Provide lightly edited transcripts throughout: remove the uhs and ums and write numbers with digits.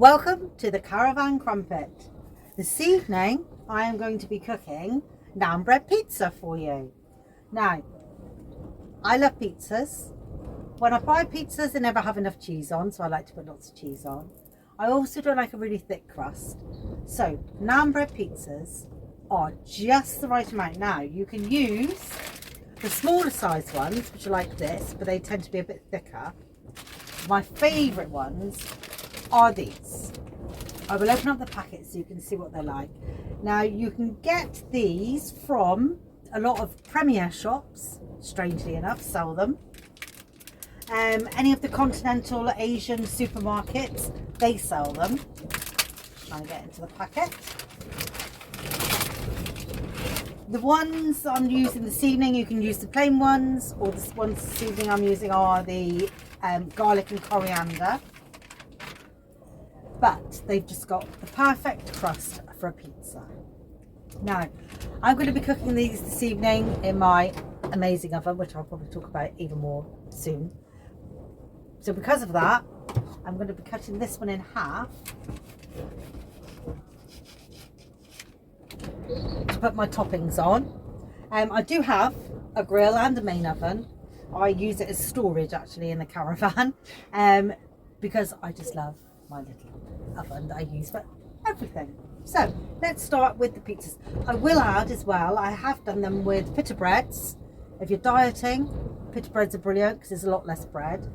Welcome to the Caravan Crumpet. This evening I am going to be cooking naan bread pizza for you. Now, I love pizzas. When I buy pizzas, they never have enough cheese on, so I like to put lots of cheese on. I also don't like a really thick crust. So naan bread pizzas are just the right amount. Now, you can use the smaller size ones, which are like this, but they tend to be a bit thicker. My favourite ones are these. I will open up the packet so you can see what they're like. Now, you can get these from a lot of premier shops, strangely enough, sell them. Any of the continental Asian supermarkets, they sell them. Trying to get into the packet. The ones I'm using this evening, you can use the plain ones, or the ones this evening I'm using are the garlic and coriander. But they've just got the perfect crust for a pizza. Now, I'm going to be cooking these this evening in my amazing oven, which I'll probably talk about even more soon. So because of that, I'm going to be cutting this one in half to put my toppings on. I do have a grill and a main oven. I use it as storage actually in the caravan because I just love my little oven that I use for everything. So let's start with the pizzas. I will add as well, I have done them with pita breads. If you're dieting, pita breads are brilliant because there's a lot less bread.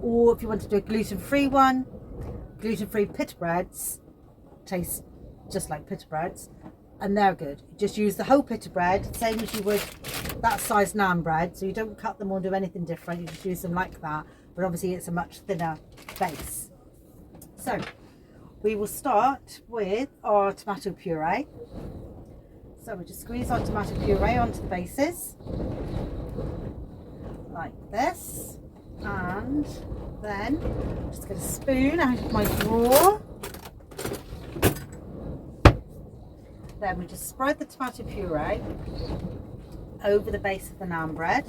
Or if you want to do a gluten-free one, gluten-free pita breads taste just like pita breads and they're good. You just use the whole pita bread, same as you would that size naan bread, so you don't cut them or do anything different, you just use them like that, but obviously it's a much thinner base. So we will start with our tomato puree. So we just squeeze our tomato puree onto the bases like this, and then I'm just get a spoon out of my drawer. Then we just spread the tomato puree over the base of the naan bread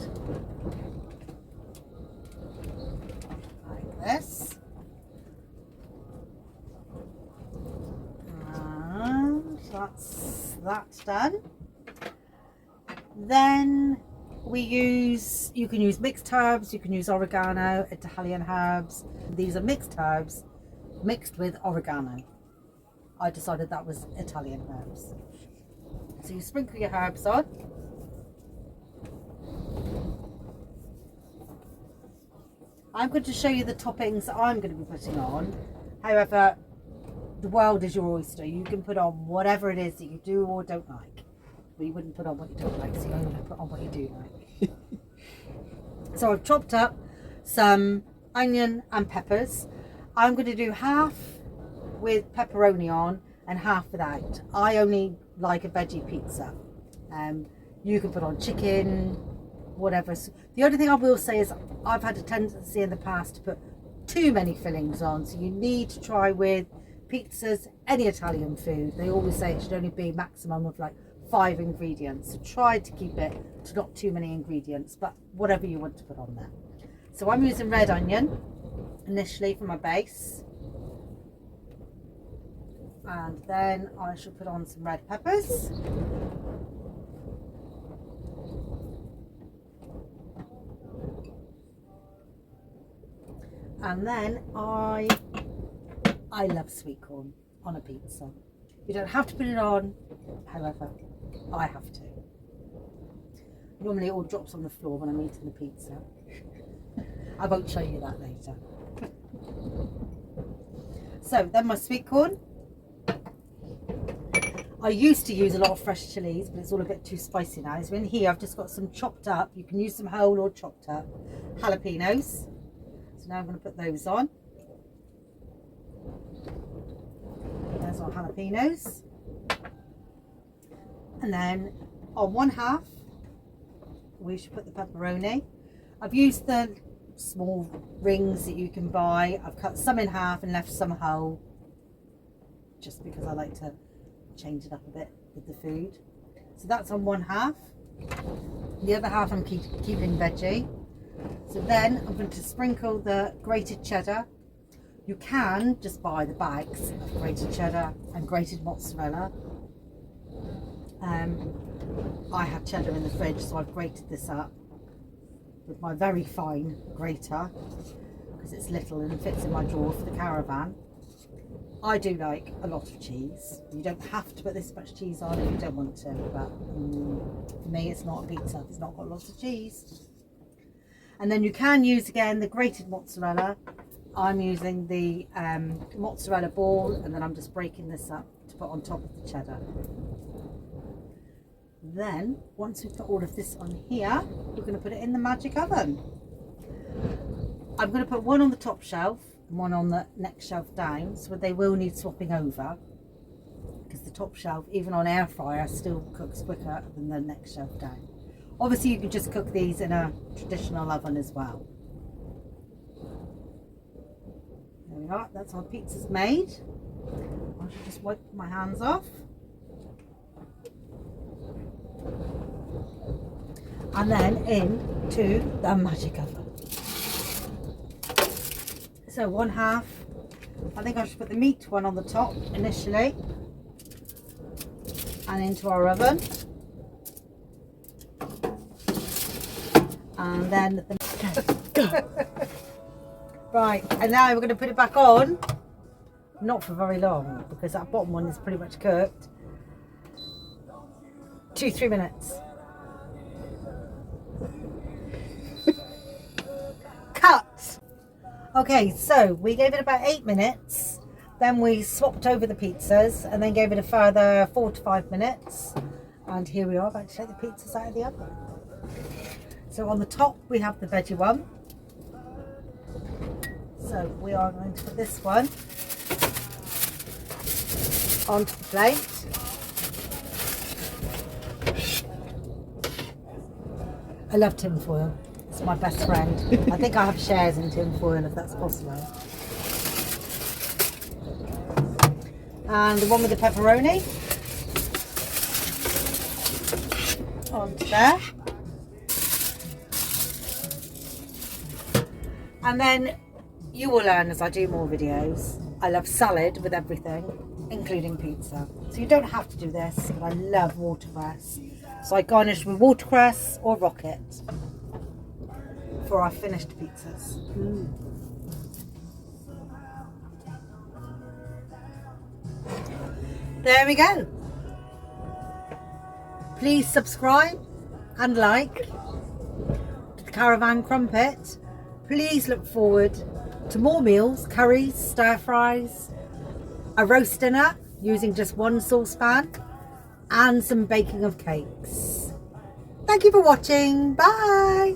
like this. That's done. Then you can use mixed herbs, you can use oregano, Italian herbs. These are mixed herbs mixed with oregano. I decided that was Italian herbs. So you sprinkle your herbs on. I'm going to show you the toppings that I'm going to be putting on. However, the world is your oyster. You can put on whatever it is that you do or don't like. But you wouldn't put on what you don't like, so you're only going to put on what you do like. So I've chopped up some onion and peppers. I'm going to do half with pepperoni on and half without. I only like a veggie pizza. You can put on chicken, whatever. The only thing I will say is I've had a tendency in the past to put too many fillings on, so you need to try with pizzas, any Italian food, they always say it should only be maximum of like 5 ingredients, so try to keep it to not too many ingredients, but whatever you want to put on there. So I'm using red onion initially for my base, and then I shall put on some red peppers, and then I love sweet corn on a pizza. You don't have to put it on, however, I have to. Normally it all drops on the floor when I'm eating the pizza. I won't show you that later. So then my sweet corn. I used to use a lot of fresh chilies, but it's all a bit too spicy now. So in here I've just got some chopped up, you can use some whole or chopped up jalapenos. So now I'm going to put those on. There's our jalapenos, and then on one half we should put the pepperoni. I've used the small rings that you can buy. I've cut some in half and left some whole just because I like to change it up a bit with the food. So that's on one half. The other half I'm keeping veggie. So then I'm going to sprinkle the grated cheddar. You can just buy the bags of grated cheddar and grated mozzarella. I have cheddar in the fridge, so I've grated this up with my very fine grater because it's little and fits in my drawer for the caravan. I do like a lot of cheese. You don't have to put this much cheese on if you don't want to, but for me it's not a pizza if it's not got lots of cheese. And then you can use again the grated mozzarella. I'm using the mozzarella ball, and then I'm just breaking this up to put on top of the cheddar. Then once we've put all of this on here, we're going to put it in the magic oven. I'm going to put one on the top shelf and one on the next shelf down, so they will need swapping over, because the top shelf, even on air fryer, still cooks quicker than the next shelf down. Obviously you can just cook these in a traditional oven as well. There we are, that's our pizza's made. I should just wipe my hands off. And then into the magic oven. So one half, I think I should put the meat one on the top initially, and into our oven. And then right, and now we're going to put it back on, not for very long because that bottom one is pretty much cooked. 2-3 minutes. Cut. Okay, so we gave it about 8 minutes, then we swapped over the pizzas and then gave it a further 4 to 5 minutes, and here we are about to take the pizzas out of the oven. So on the top we have the veggie one, so we are going to put this one onto the plate. I love tin foil. It's my best friend. I think I have shares in tin foil if that's possible. And the one with the pepperoni onto there. And then you will learn as I do more videos, I love salad with everything, including pizza. So you don't have to do this, but I love watercress. So I garnish with watercress or rocket for our finished pizzas. There we go. Please subscribe and like to the Caravan Crumpet. Please look forward to more meals, curries, stir fries, a roast dinner using just one saucepan, and some baking of cakes. Thank you for watching. Bye.